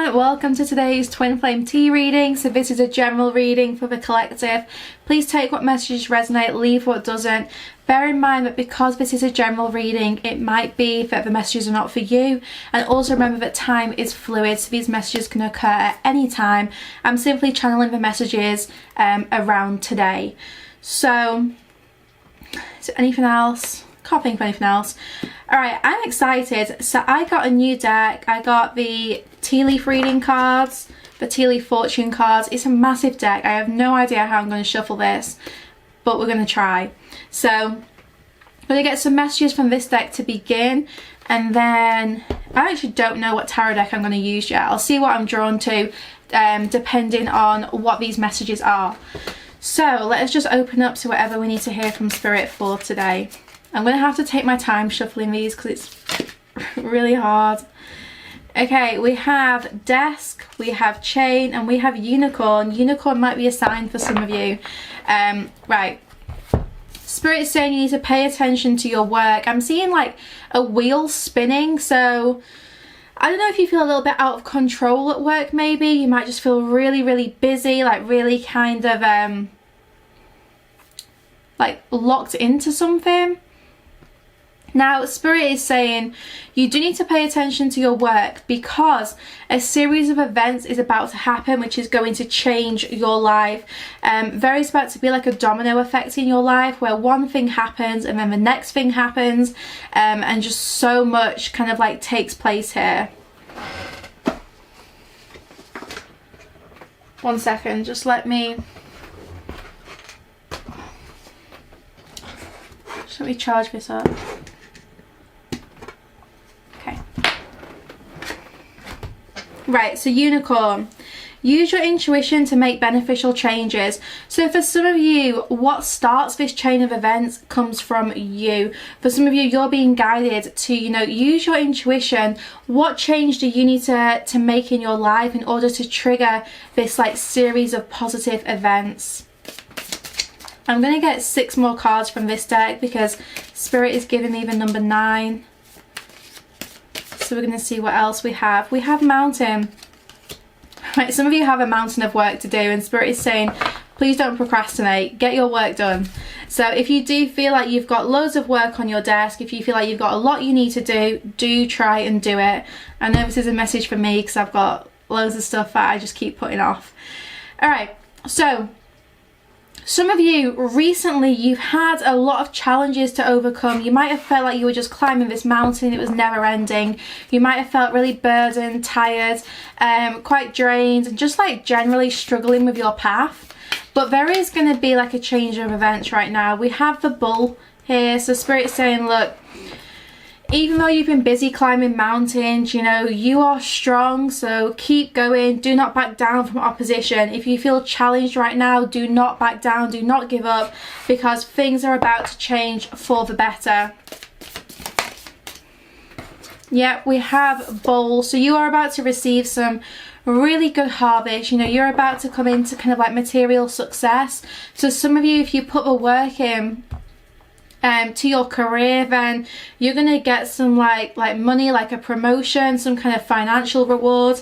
everyone, welcome to today's Twin Flame Tea reading. So this is a general reading for the collective. Please take what messages resonate, leave what doesn't. Bear in mind that because this is a general reading, it might be that the messages are not for you. And also remember that time is fluid, so these messages can occur at any time. I'm simply channeling the messages around today. So, is there anything else? Can't think of anything else. Alright, I'm excited. So I got a new deck. I got the tea leaf reading cards, the tea leaf fortune cards. It's a massive deck. I have no idea how I'm going to shuffle this, but we're going to try. So I'm going to get some messages from this deck to begin, and then I actually don't know what tarot deck I'm going to use yet. I'll see what I'm drawn to depending on what these messages are. So let us just open up to whatever we need to hear from Spirit for today. I'm going to have to take my time shuffling these because it's really hard. Okay, we have desk, we have chain, and we have unicorn. Unicorn might be a sign for some of you. Right. Spirit is saying you need to pay attention to your work. I'm seeing like a wheel spinning, so I don't know if you feel a little bit out of control at work maybe. You might just feel really, really busy, like really kind of like locked into something. Now, Spirit is saying you do need to pay attention to your work because a series of events is about to happen which is going to change your life. There is about to be like a domino effect in your life where one thing happens and then the next thing happens, and just so much kind of like takes place here. One second, just let me charge this up. Right, so unicorn. Use your intuition to make beneficial changes. So for some of you, what starts this chain of events comes from you. For some of you, you're being guided to, use your intuition. What change do you need to make in your life in order to trigger this like series of positive events? I'm going to get 6 more cards from this deck because Spirit is giving me the number 9. So we're going to see what else we have. We have mountain. Right, some of you have a mountain of work to do, and Spirit is saying, please don't procrastinate. Get your work done. So if you do feel like you've got loads of work on your desk, if you feel like you've got a lot you need to do try and do it. I know this is a message for me because I've got loads of stuff that I just keep putting off. Alright, so some of you recently, you've had a lot of challenges to overcome. You might have felt like you were just climbing this mountain, it was never ending. You might have felt really burdened, tired, quite drained, and just like generally struggling with your path. But there is going to be like a change of events right now. We have the bull here, so Spirit's saying, look, even though you've been busy climbing mountains, you are strong, so keep going. Do not back down from opposition. If you feel challenged right now, do not back down, do not give up, because things are about to change for the better. Yeah, we have bowl, so you are about to receive some really good harvest. You're about to come into kind of like material success. So some of you, if you put the work in to your career, then you're gonna get some like money, like a promotion, some kind of financial reward.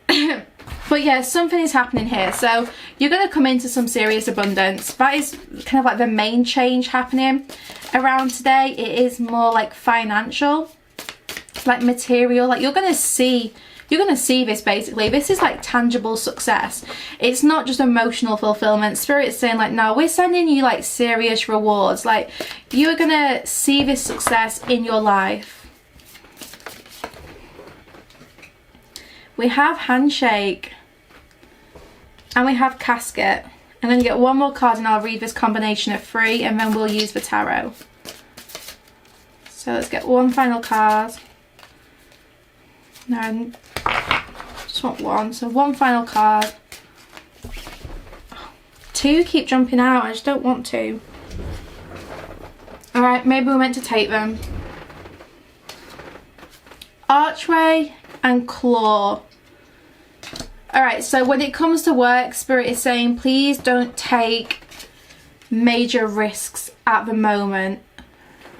But yeah, something is happening here, so you're gonna come into some serious abundance. That is kind of like the main change happening around today. It is more like financial, like material, like you're gonna see this basically. This is like tangible success. It's not just emotional fulfillment. Spirit's saying like, no, we're sending you like serious rewards. Like you're gonna see this success in your life. We have handshake and we have casket. I'm going to get one more card and I'll read this combination of 3 and then we'll use the tarot. So let's get one final card. No, just want one. So one final card. 2 keep jumping out. I just don't want to. Alright, maybe we're meant to take them. Archway and claw. Alright, so when it comes to work, Spirit is saying please don't take major risks at the moment.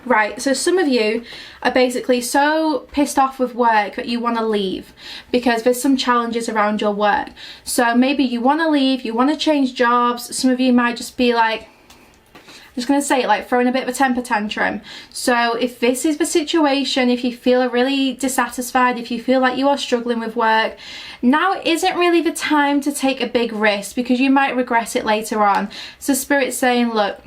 Right, so some of you are basically so pissed off with work that you want to leave because there's some challenges around your work. So maybe you want to leave, you want to change jobs. Some of you might just be like, I'm just going to say it, like throwing a bit of a temper tantrum. So if this is the situation, if you feel really dissatisfied, if you feel like you are struggling with work, now isn't really the time to take a big risk because you might regret it later on. So Spirit's saying, look,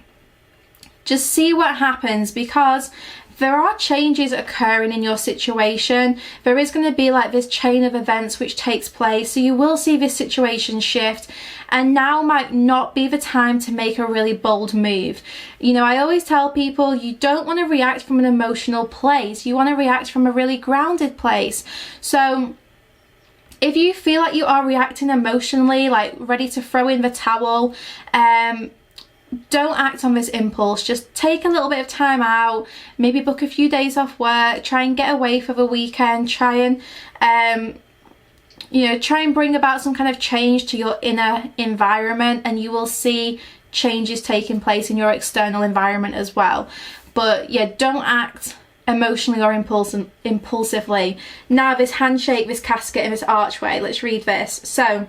just see what happens, because there are changes occurring in your situation. There is going to be like this chain of events which takes place. So you will see this situation shift, and now might not be the time to make a really bold move. You know, I always tell people you don't want to react from an emotional place. You want to react from a really grounded place. So if you feel like you are reacting emotionally, like ready to throw in the towel, don't act on this impulse. Just take a little bit of time out, maybe book a few days off work, try and get away for the weekend, try and try and bring about some kind of change to your inner environment, and you will see changes taking place in your external environment as well. But yeah, don't act emotionally or impulsively. Now this handshake, this casket and this archway, let's read this. So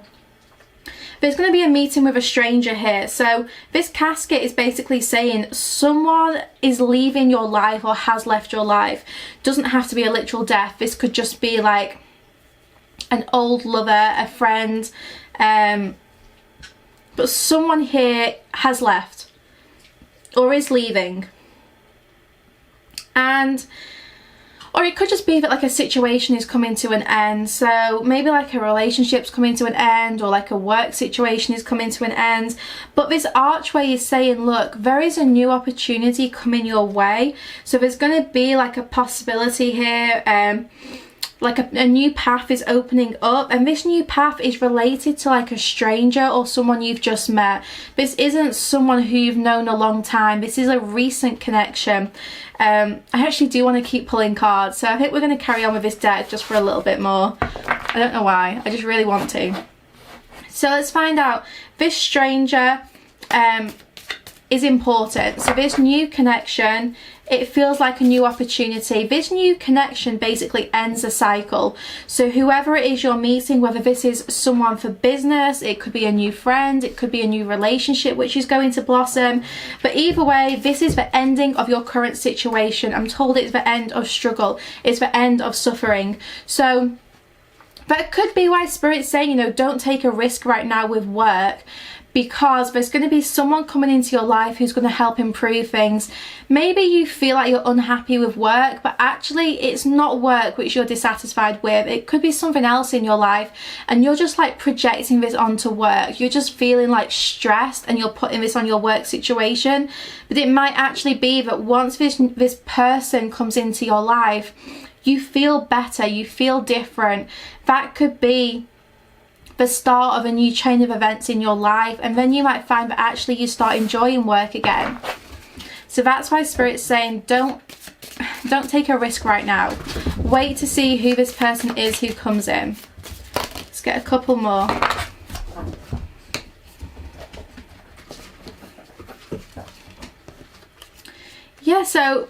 there's going to be a meeting with a stranger here. So this casket is basically saying someone is leaving your life or has left your life. Doesn't have to be a literal death. This could just be like an old lover, a friend, but someone here has left or is leaving. Or it could just be that like a situation is coming to an end. So maybe like a relationship's coming to an end, or like a work situation is coming to an end. But this archway is saying, look, there is a new opportunity coming your way. So there's going to be like a possibility here, like a new path is opening up, and this new path is related to like a stranger or someone you've just met. This isn't someone who you've known a long time. This is a recent connection. I actually do want to keep pulling cards, so I think we're going to carry on with this deck just for a little bit more. I don't know why, I just really want to. So let's find out. This stranger is important. So this new connection, it feels like a new opportunity. This new connection basically ends a cycle. So whoever it is you're meeting, whether this is someone for business, it could be a new friend, it could be a new relationship which is going to blossom, but either way, this is the ending of your current situation. I'm told it's the end of struggle, it's the end of suffering. So that could be why Spirit's saying, you know, don't take a risk right now with work, because there's going to be someone coming into your life who's going to help improve things. Maybe you feel like you're unhappy with work, but actually it's not work which you're dissatisfied with. It could be something else in your life, and you're just like projecting this onto work. You're just feeling like stressed and you're putting this on your work situation. But it might actually be that once this person comes into your life, you feel better, you feel different. That could be the start of a new chain of events in your life, and then you might find that actually you start enjoying work again. So that's why Spirit's saying don't take a risk right now. Wait to see who this person is who comes in. Let's get a couple more. Yeah, so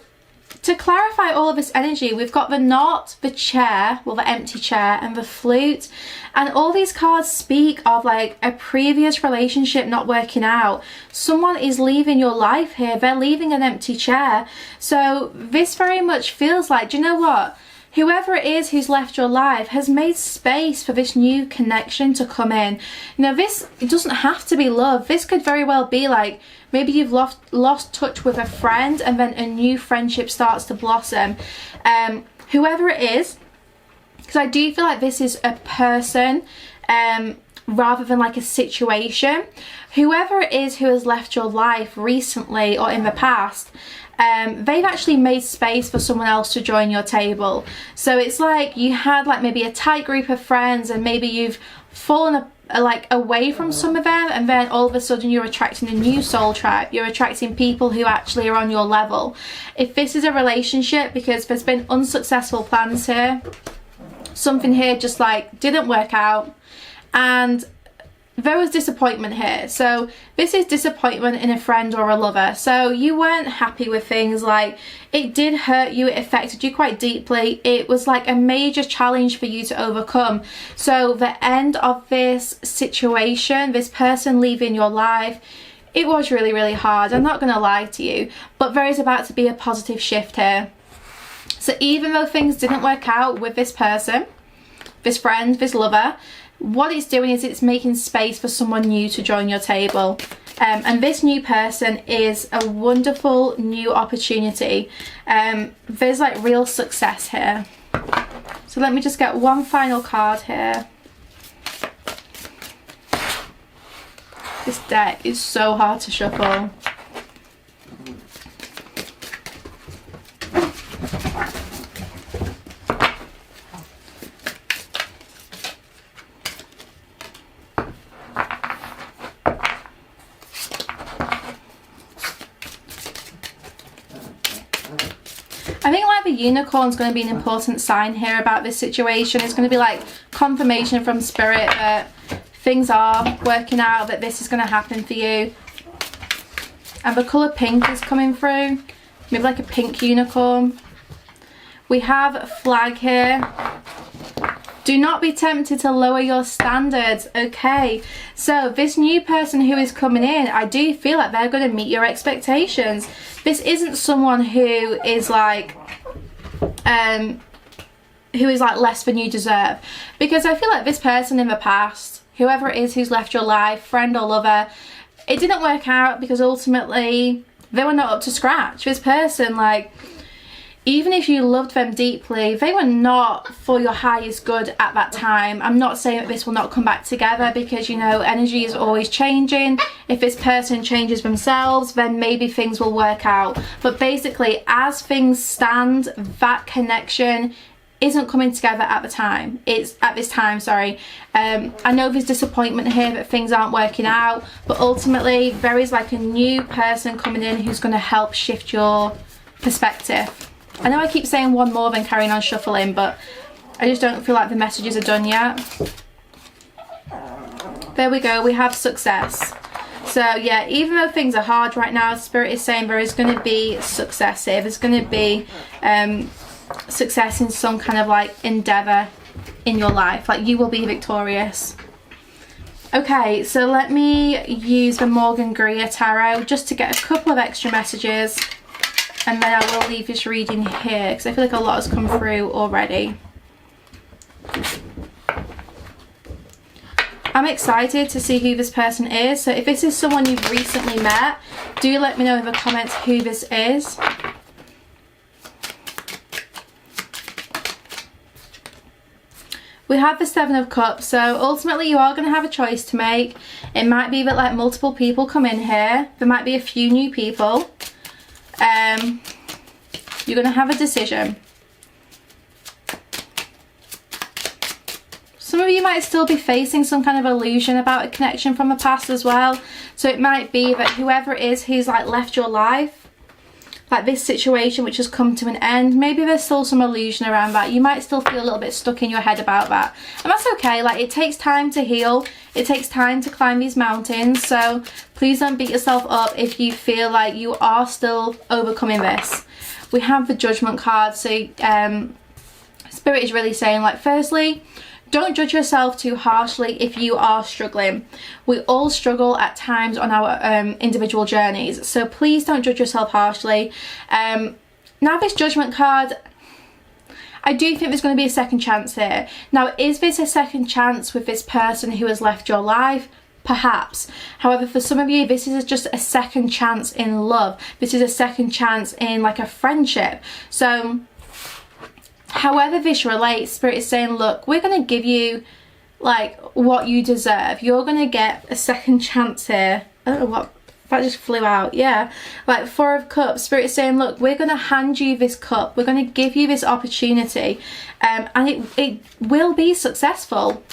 to clarify all of this energy, we've got the knot, the chair, well the empty chair, and the flute. And all these cards speak of like a previous relationship not working out. Someone is leaving your life here. They're leaving an empty chair. So this very much feels like, do you know what? Whoever it is who's left your life has made space for this new connection to come in. You know, it doesn't have to be love. This could very well be like, maybe you've lost touch with a friend, and then a new friendship starts to blossom. Whoever it is, because I do feel like this is a person rather than like a situation. Whoever it is who has left your life recently or in the past, they've actually made space for someone else to join your table. So it's like you had like maybe a tight group of friends, and maybe you've fallen like away from some of them, and then all of a sudden you're attracting a new soul tribe. You're attracting people who actually are on your level. If this is a relationship, because there's been unsuccessful plans here, something here just like didn't work out, and there was disappointment here. So this is disappointment in a friend or a lover. So you weren't happy with things, like it did hurt you, it affected you quite deeply. It was like a major challenge for you to overcome. So the end of this situation, this person leaving your life, it was really, really hard. I'm not going to lie to you, but there is about to be a positive shift here. So even though things didn't work out with this person, this friend, this lover, what it's doing is it's making space for someone new to join your table. And this new person is a wonderful new opportunity. There's like real success here. So let me just get one final card here. This deck is so hard to shuffle. I think like the unicorn's going to be an important sign here about this situation. It's going to be like confirmation from spirit that things are working out, that this is going to happen for you. And the colour pink is coming through. Maybe like a pink unicorn. We have a flag here. Do not be tempted to lower your standards. Okay, so this new person who is coming in, I do feel like they're going to meet your expectations. This isn't someone who is like less than you deserve, because I feel like this person in the past, whoever it is who's left your life, friend or lover, it didn't work out because ultimately they were not up to scratch. This person, like, even if you loved them deeply, they were not for your highest good at that time. I'm not saying that this will not come back together, because, you know, energy is always changing. If this person changes themselves, then maybe things will work out. But basically, as things stand, that connection isn't coming together at the time. It's at this time, sorry. I know there's disappointment here that things aren't working out, but ultimately there is like a new person coming in who's going to help shift your perspective. I know I keep saying one more than carrying on shuffling, but I just don't feel like the messages are done yet. There we go, we have success. So yeah, even though things are hard right now, Spirit is saying there is going to be success here. There's going to be success in some kind of like endeavour in your life. Like, you will be victorious. Okay, so let me use the Morgan Greer Tarot just to get a couple of extra messages. And then I will leave this reading here because I feel like a lot has come through already. I'm excited to see who this person is. So if this is someone you've recently met, do let me know in the comments who this is. We have the Seven of Cups, so ultimately you are going to have a choice to make. It might be that like multiple people come in here. There might be a few new people. You're going to have a decision. Some of you might still be facing some kind of illusion about a connection from the past as well. So it might be that whoever it is who's like left your life, like this situation which has come to an end, maybe there's still some illusion around that. You might still feel a little bit stuck in your head about that. And that's okay. Like, it takes time to heal. It takes time to climb these mountains. So please don't beat yourself up if you feel like you are still overcoming this. We have the Judgment card. So Spirit is really saying, like, firstly, don't judge yourself too harshly if you are struggling. We all struggle at times on our individual journeys, so please don't judge yourself harshly. Now this Judgment card, I do think there's going to be a second chance here. Now, is this a second chance with this person who has left your life? Perhaps. However, for some of you, this is just a second chance in love. This is a second chance in like a friendship. So however this relates, Spirit is saying, look, we're going to give you like what you deserve. You're going to get a second chance here. I don't know what, that just flew out. Yeah, like Four of Cups. Spirit is saying, look, we're going to hand you this cup. We're going to give you this opportunity, and it will be successful.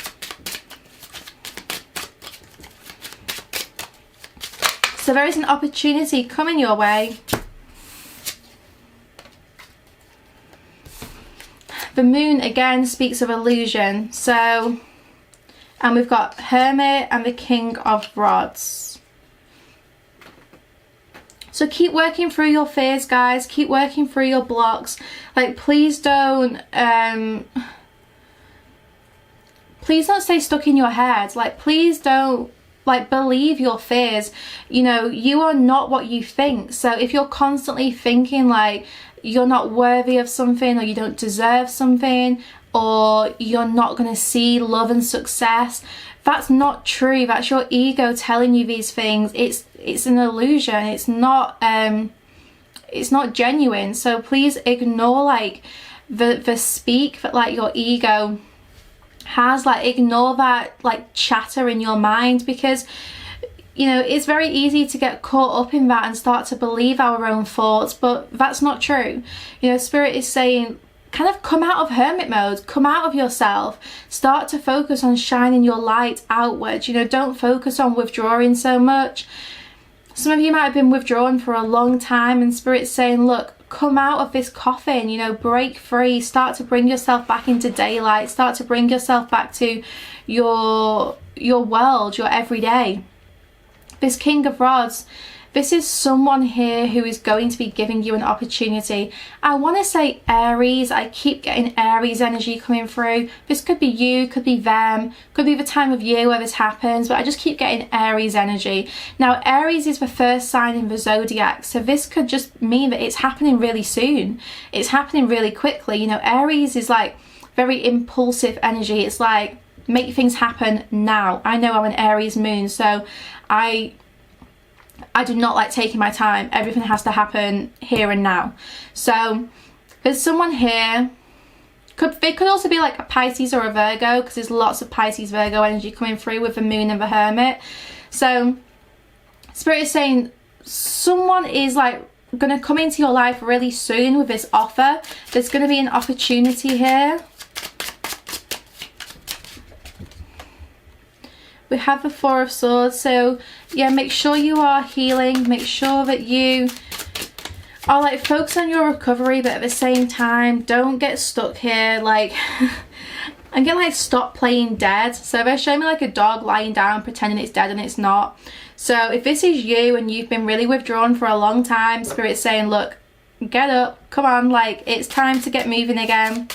So there is an opportunity coming your way. The Moon again speaks of illusion. So And we've got Hermit and the King of Rods. So keep working through your fears, guys. Keep working through your blocks. Like, please don't stay stuck in your head. Like, please don't, like, believe your fears. You know, you are not what you think. So if you're constantly thinking like you're not worthy of something, or you don't deserve something, or you're not going to see love and success, that's not true. That's your ego telling you these things. It's an illusion. It's not genuine. So please ignore like the speak that like your ego has. Like, ignore that like chatter in your mind, because you know, it's very easy to get caught up in that and start to believe our own thoughts, but that's not true. You know, Spirit is saying, kind of come out of hermit mode, come out of yourself, start to focus on shining your light outwards. You know, don't focus on withdrawing so much. Some of you might have been withdrawn for a long time, and Spirit's saying, look, come out of this coffin, you know, break free, start to bring yourself back into daylight, start to bring yourself back to your world, your everyday. This King of Rods, this is someone here who is going to be giving you an opportunity. I want to say Aries. I keep getting Aries energy coming through. This could be you, could be them, could be the time of year where this happens, but I just keep getting Aries energy. Now, Aries is the first sign in the zodiac, so this could just mean that it's happening really soon. It's happening really quickly. You know, Aries is like very impulsive energy. It's like, make things happen now. I know I'm an Aries moon, so I do not like taking my time. Everything has to happen here and now. So there's someone here. It could also be like a Pisces or a Virgo, because there's lots of Pisces Virgo energy coming through with the moon and the hermit. So Spirit is saying someone is like going to come into your life really soon with this offer. There's going to be an opportunity here. We have the Four of Swords, so yeah, make sure you are healing, make sure that you are like focus on your recovery, but at the same time don't get stuck here. Like I'm gonna like stop playing dead. So they're showing me like a dog lying down pretending it's dead and it's not. So if this is you and you've been really withdrawn for a long time, Spirit's saying, look, get up, come on, like it's time to get moving again.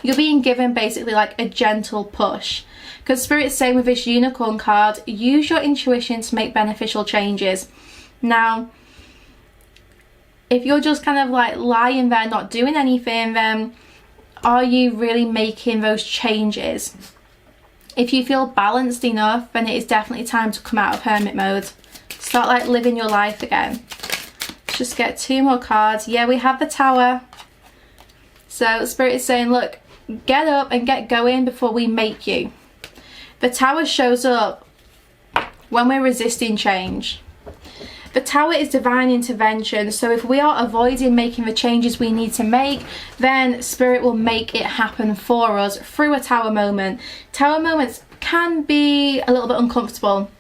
You're being given basically like a gentle push. Because Spirit's saying with this unicorn card, use your intuition to make beneficial changes. Now, if you're just kind of like lying there not doing anything, then are you really making those changes? If you feel balanced enough, then it is definitely time to come out of hermit mode. Start like living your life again. Let's just get two more cards. Yeah, we have the Tower. So Spirit is saying, look, get up and get going before we make you. The Tower shows up when we're resisting change. The Tower is divine intervention, so if we are avoiding making the changes we need to make, then Spirit will make it happen for us through a Tower moment. Tower moments can be a little bit uncomfortable,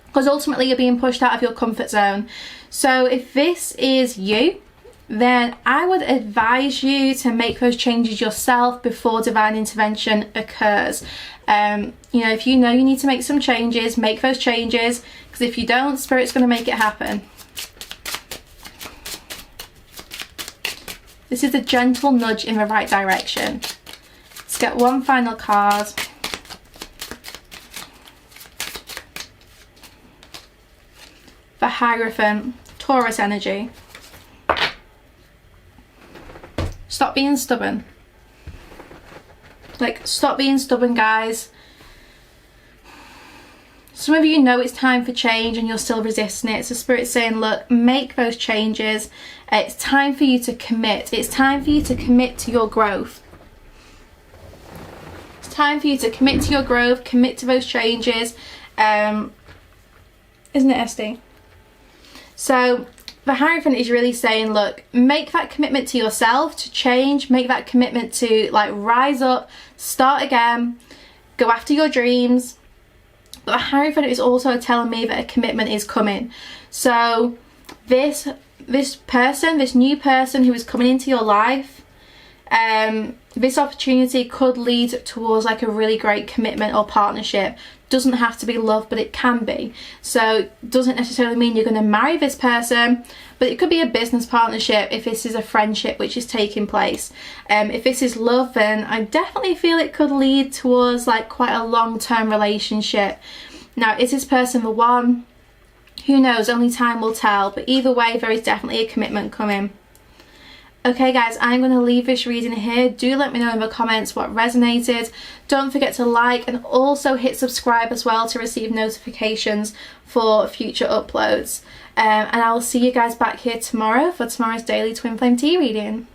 because ultimately you're being pushed out of your comfort zone. So if this is you, then I would advise you to make those changes yourself before divine intervention occurs. You know, if you know you need to make some changes, make those changes, because if you don't, Spirit's going to make it happen. This is a gentle nudge in the right direction. Let's get one final card. The Hierophant, Taurus energy. Stop being stubborn. Like, stop being stubborn, guys. Some of you know it's time for change and you're still resisting it. So Spirit's saying, look, make those changes. It's time for you to commit. It's time for you to commit to your growth. It's time for you to commit to your growth, commit to those changes. Isn't it, Esty? So the Hierophant is really saying, look, make that commitment to yourself to change, make that commitment to like rise up, start again, go after your dreams. But the Hierophant is also telling me that a commitment is coming. So this person, this new person who is coming into your life, This opportunity could lead towards like a really great commitment or partnership. Doesn't have to be love, but it can be. So doesn't necessarily mean you're going to marry this person, but it could be a business partnership if this is a friendship which is taking place. If this is love, then I definitely feel it could lead towards like quite a long-term relationship. Now, is this person the one? Who knows, only time will tell, but either way there is definitely a commitment coming. Okay guys, I'm going to leave this reading here. Do let me know in the comments what resonated. Don't forget to like and also hit subscribe as well to receive notifications for future uploads. And I will see you guys back here tomorrow for tomorrow's daily twin flame tea reading.